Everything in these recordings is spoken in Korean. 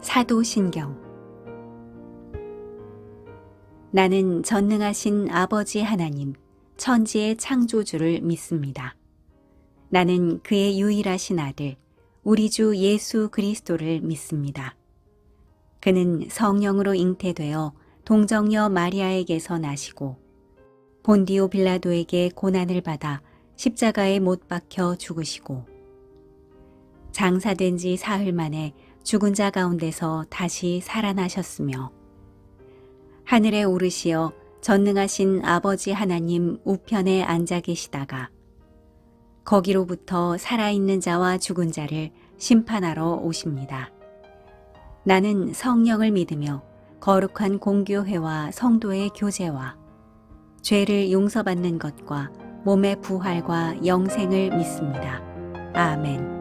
사도신경. 나는 전능하신 아버지 하나님, 천지의 창조주를 믿습니다. 나는 그의 유일하신 아들, 우리 주 예수 그리스도를 믿습니다. 그는 성령으로 잉태되어 동정녀 마리아에게서 나시고 본디오 빌라도에게 고난을 받아 십자가에 못 박혀 죽으시고 장사된 지 사흘 만에 죽은 자 가운데서 다시 살아나셨으며 하늘에 오르시어 전능하신 아버지 하나님 우편에 앉아 계시다가 거기로부터 살아있는 자와 죽은 자를 심판하러 오십니다. 나는 성령을 믿으며 거룩한 공교회와 성도의 교제와 죄를 용서받는 것과 몸의 부활과 영생을 믿습니다. 아멘.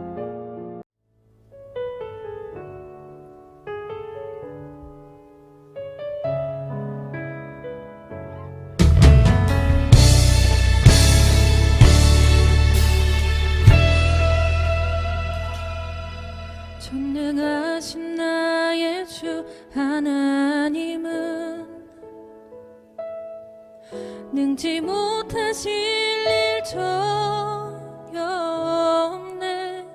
전능하신 나의 주 하나님은 능지 못하실 일 전혀 없네.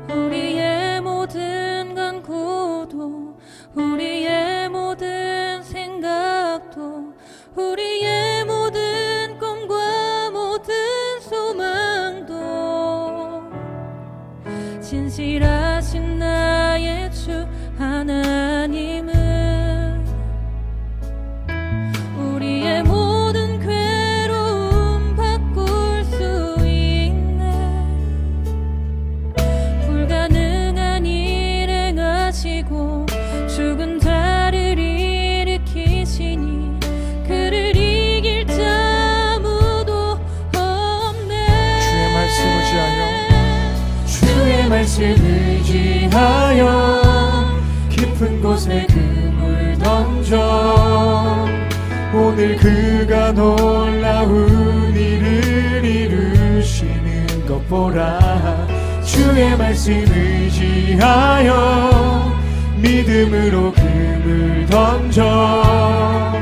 우리의 모든 간구도 우리의 모든 생각도 우리의 모든 꿈과 모든 소망도 진실하신 나의 주 하나님은 우리의 모든 괴로움 바꿀 수 있네. 불가능한 일 행하시고 죽은 자를 일으키시니 그를 이길 자 아무도 없네. 주의 말씀 의지하여 주의 말씀 의지하여 깊은 곳에 금을 던져 오늘 그가 놀라운 일을 이루시는 것 보라. 주의 말씀 의지하여 믿음으로 금을 던져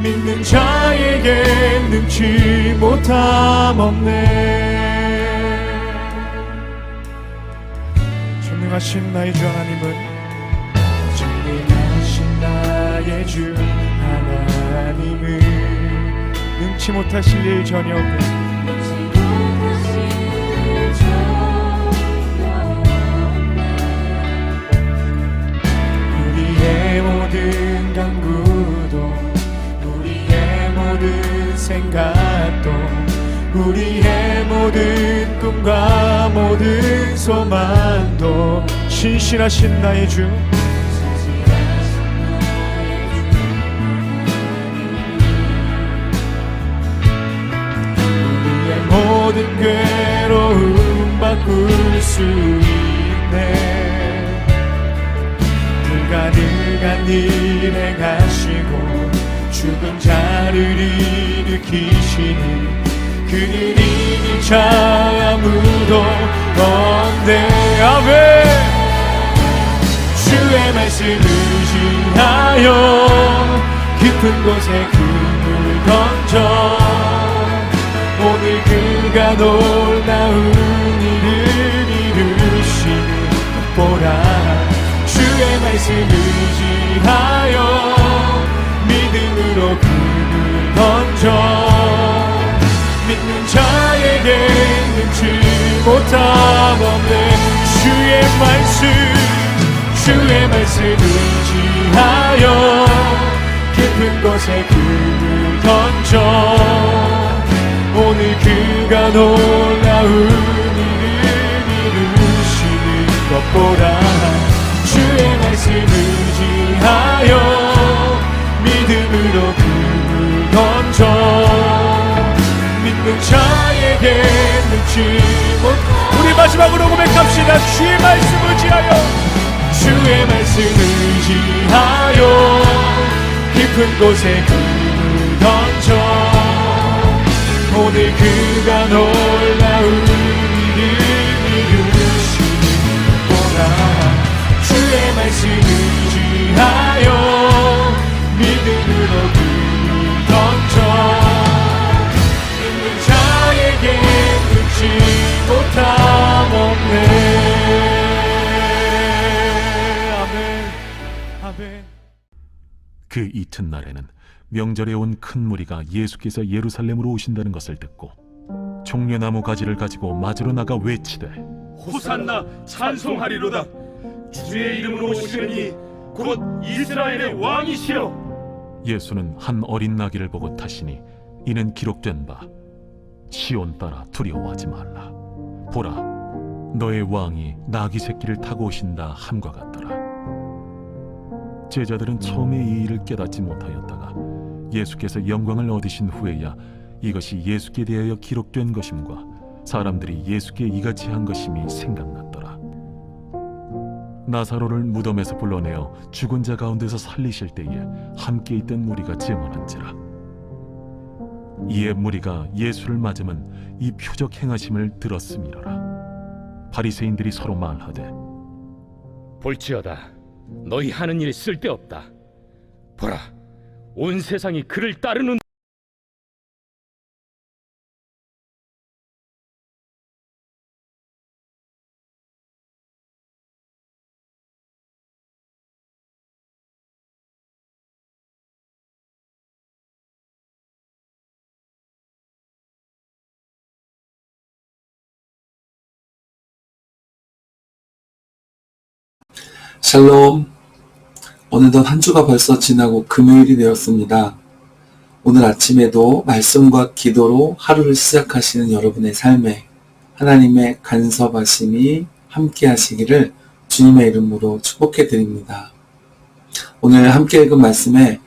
믿는 자에게 능치 못함 없네. 전능하신 나의 주 하나님은 전능하신 나의 주 하나님은 능치 못하실 일 전혀 없네. 우리의 모든 간구도 우리의 모든 생각도 우리의 모든 꿈과 모든 소망도 신실하신 나의 주 우리의 모든 괴로움 바꿀 수 있네. 불가능한 일 행하시고 죽은 자를 일으키시니 그를 이길 자 아무도 없네. 아멘. 주의 말씀 의지하여 깊은 곳에 금을 던져 오늘 그가 놀라운 일을 이루시는 것 보라. 주의 말씀 의지하여 믿음으로 금을 던져 믿는 자에게 능치 못함 없네. 주의 말씀 의지하여 깊은 곳에 금을 던져 오늘 그가 놀라운 일을 이루시는 것 보라. 주의 말씀 의지하여 믿음으로 금을 던져 믿는 자에게 능치 못. 우리 마지막으로 고백합시다. 주의 말씀 의지하여 주의 말씀 의지하여 깊은 곳에 금을 던져 오늘 그가 놀라운 일을 이루시는 거라. 주의 그 이튿날에는 명절에 온 큰 무리가 예수께서 예루살렘으로 오신다는 것을 듣고 종려나무 가지를 가지고 맞으러 나가 외치되 호산나 찬송하리로다. 주의 이름으로 오시느니 곧 이스라엘의 왕이시여. 예수는 한 어린 나귀를 보고 타시니 이는 기록된 바 시온 딸아 두려워하지 말라. 보라, 너의 왕이 나귀 새끼를 타고 오신다 함과 같더라. 제자들은 처음에 이 일을 깨닫지 못하였다가 예수께서 영광을 얻으신 후에야 이것이 예수께 대하여 기록된 것임과 사람들이 예수께 이같이 한 것임이 생각났더라. 나사로를 무덤에서 불러내어 죽은 자 가운데서 살리실 때에 함께 있던 무리가 증언한지라. 이에 무리가 예수를 맞으면 이 표적 행하심을 들었음이로라. 바리새인들이 서로 말하되 볼지어다, 너희 하는 일이 쓸데없다. 보라, 온 세상이 그를 따르는. 샬롬. 어느덧 한 주가 벌써 지나고 금요일이 되었습니다. 오늘 아침에도 말씀과 기도로 하루를 시작하시는 여러분의 삶에 하나님의 간섭하심이 함께 하시기를 주님의 이름으로 축복해 드립니다. 오늘 함께 읽은 말씀에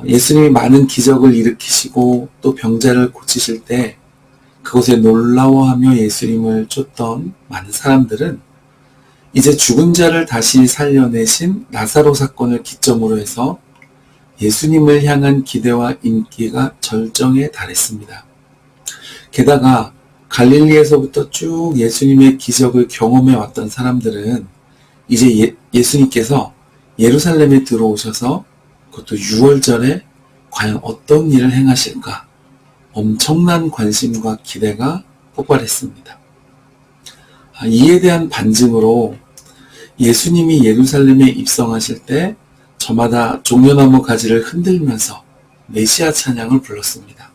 예수님이 많은 기적을 일으키시고 또 병자를 고치실 때 그곳에 놀라워하며 예수님을 쫓던 많은 사람들은 이제 죽은 자를 다시 살려내신 나사로 사건을 기점으로 해서 예수님을 향한 기대와 인기가 절정에 달했습니다. 게다가 갈릴리에서부터 쭉 예수님의 기적을 경험해 왔던 사람들은 이제 예수님께서 예루살렘에 들어오셔서 그것도 6월절에 과연 어떤 일을 행하실까 엄청난 관심과 기대가 폭발했습니다. 이에 대한 반증으로 예수님이 예루살렘에 입성하실 때 저마다 종려나무 가지를 흔들면서 메시아 찬양을 불렀습니다.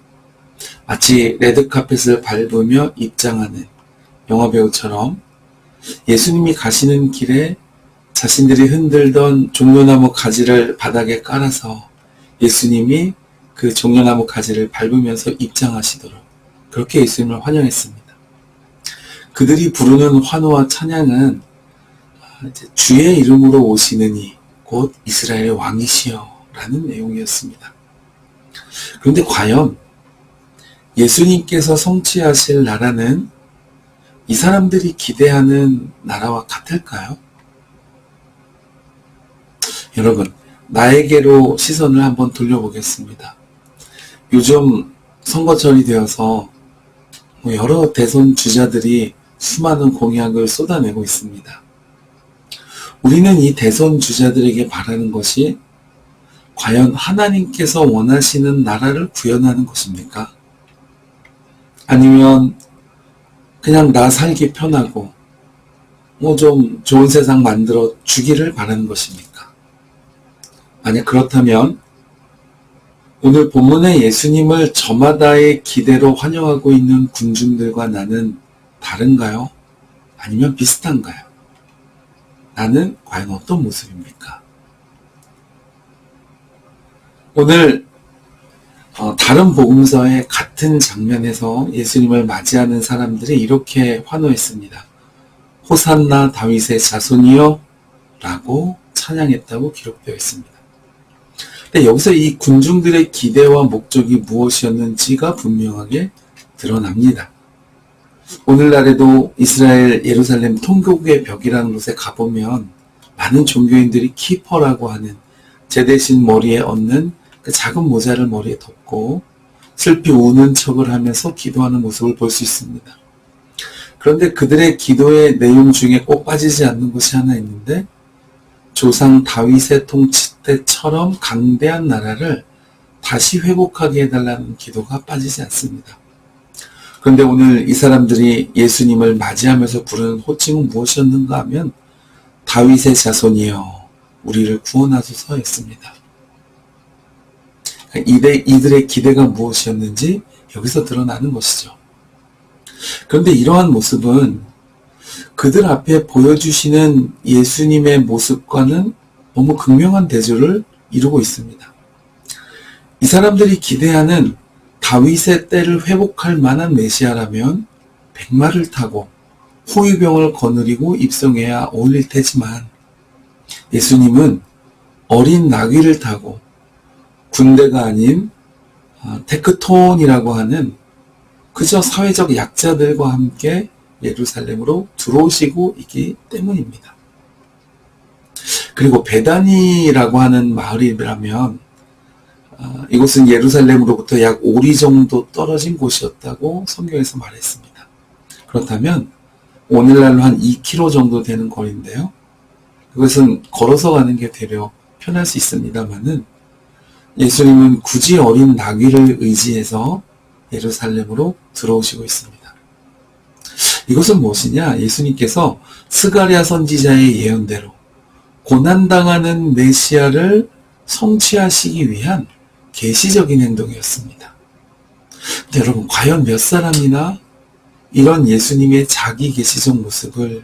마치 레드카펫을 밟으며 입장하는 영화배우처럼 예수님이 가시는 길에 자신들이 흔들던 종려나무 가지를 바닥에 깔아서 예수님이 그 종려나무 가지를 밟으면서 입장하시도록 그렇게 예수님을 환영했습니다. 그들이 부르는 환호와 찬양은 주의 이름으로 오시느니 곧 이스라엘의 왕이시여 라는 내용이었습니다. 그런데 과연 예수님께서 성취하실 나라는 이 사람들이 기대하는 나라와 같을까요? 여러분, 나에게로 시선을 한번 돌려보겠습니다. 요즘 선거철이 되어서 여러 대선 주자들이 수많은 공약을 쏟아내고 있습니다. 우리는 이 대선 주자들에게 바라는 것이 과연 하나님께서 원하시는 나라를 구현하는 것입니까? 아니면 그냥 나 살기 편하고 좀 좋은 세상 만들어 주기를 바라는 것입니까? 만약 그렇다면 오늘 본문의 예수님을 저마다의 기대로 환영하고 있는 군중들과 나는 다른가요? 아니면 비슷한가요? 나는 과연 어떤 모습입니까? 오늘 다른 복음서의 같은 장면에서 예수님을 맞이하는 사람들이 이렇게 환호했습니다. 호산나 다윗의 자손이여 라고 찬양했다고 기록되어 있습니다. 근데 여기서 이 군중들의 기대와 목적이 무엇이었는지가 분명하게 드러납니다. 오늘날에도 이스라엘 예루살렘 통곡의 벽이라는 곳에 가보면 많은 종교인들이 키퍼라고 하는 제 대신 머리에 얹는 그 작은 모자를 머리에 덮고 슬피 우는 척을 하면서 기도하는 모습을 볼 수 있습니다. 그런데 그들의 기도의 내용 중에 꼭 빠지지 않는 것이 하나 있는데 조상 다윗의 통치 때처럼 강대한 나라를 다시 회복하게 해달라는 기도가 빠지지 않습니다. 그런데 오늘 이 사람들이 예수님을 맞이하면서 부르는 호칭은 무엇이었는가 하면 다윗의 자손이여 우리를 구원하소서 했습니다. 이들의 기대가 무엇이었는지 여기서 드러나는 것이죠. 그런데 이러한 모습은 그들 앞에 보여주시는 예수님의 모습과는 너무 극명한 대조를 이루고 있습니다. 이 사람들이 기대하는 다윗의 때를 회복할 만한 메시아라면 백마를 타고 호위병을 거느리고 입성해야 어울릴 테지만 예수님은 어린 나귀를 타고 군대가 아닌 테크톤이라고 하는 그저 사회적 약자들과 함께 예루살렘으로 들어오시고 있기 때문입니다. 그리고 베다니라고 하는 마을이라면 이곳은 예루살렘으로부터 약 5리 정도 떨어진 곳이었다고 성경에서 말했습니다. 그렇다면 오늘날로 한 2km 정도 되는 거리인데요. 그것은 걸어서 가는 게 되려 편할 수 있습니다만은 예수님은 굳이 어린 나귀를 의지해서 예루살렘으로 들어오시고 있습니다. 이것은 무엇이냐? 예수님께서 스가랴 선지자의 예언대로 고난당하는 메시아를 성취하시기 위한 계시적인 행동이었습니다. 근데 여러분, 과연 몇 사람이나 이런 예수님의 자기 계시적 모습을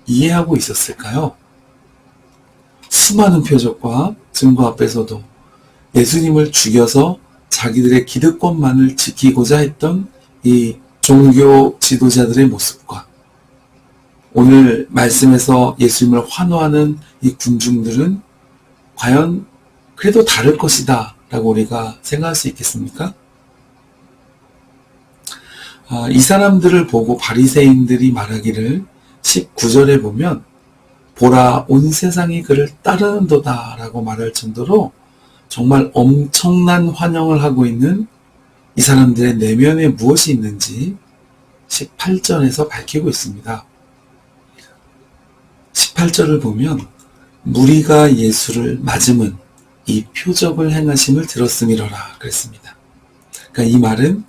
이해하고 있었을까요? 수많은 표적과 증거 앞에서도 예수님을 죽여서 자기들의 기득권만을 지키고자 했던 이 종교 지도자들의 모습과 오늘 말씀에서 예수님을 환호하는 이 군중들은 과연 그래도 다를 것이다 라고 우리가 생각할 수 있겠습니까? 이 사람들을 보고 바리새인들이 말하기를 19절에 보면 보라 온 세상이 그를 따르는도다 라고 말할 정도로 정말 엄청난 환영을 하고 있는 이 사람들의 내면에 무엇이 있는지 18절에서 밝히고 있습니다. 18절을 보면 무리가 예수를 맞음은 이 표적을 행하심을 들었음이로라 그랬습니다. 그러니까 이 말은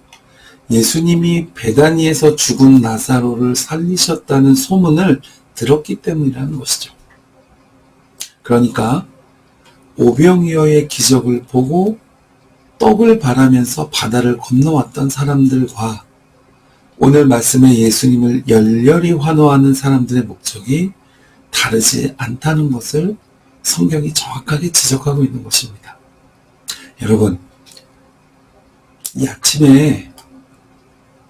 예수님이 베다니에서 죽은 나사로를 살리셨다는 소문을 들었기 때문이라는 것이죠. 그러니까 오병이어의 기적을 보고 떡을 바라면서 바다를 건너왔던 사람들과 오늘 말씀의 예수님을 열렬히 환호하는 사람들의 목적이 다르지 않다는 것을 성경이 정확하게 지적하고 있는 것입니다. 여러분, 이 아침에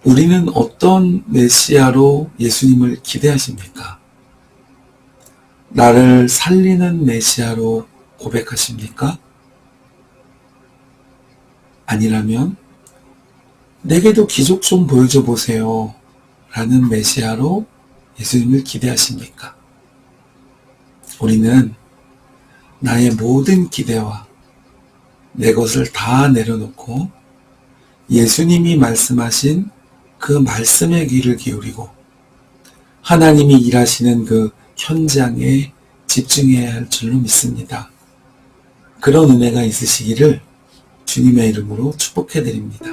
우리는 어떤 메시아로 예수님을 기대하십니까? 나를 살리는 메시아로 고백하십니까? 아니라면 내게도 기적 좀 보여줘 보세요 라는 메시아로 예수님을 기대하십니까? 우리는 나의 모든 기대와 내 것을 다 내려놓고 예수님이 말씀하신 그 말씀의 귀를 기울이고 하나님이 일하시는 그 현장에 집중해야 할 줄로 믿습니다. 그런 은혜가 있으시기를 주님의 이름으로 축복해 드립니다.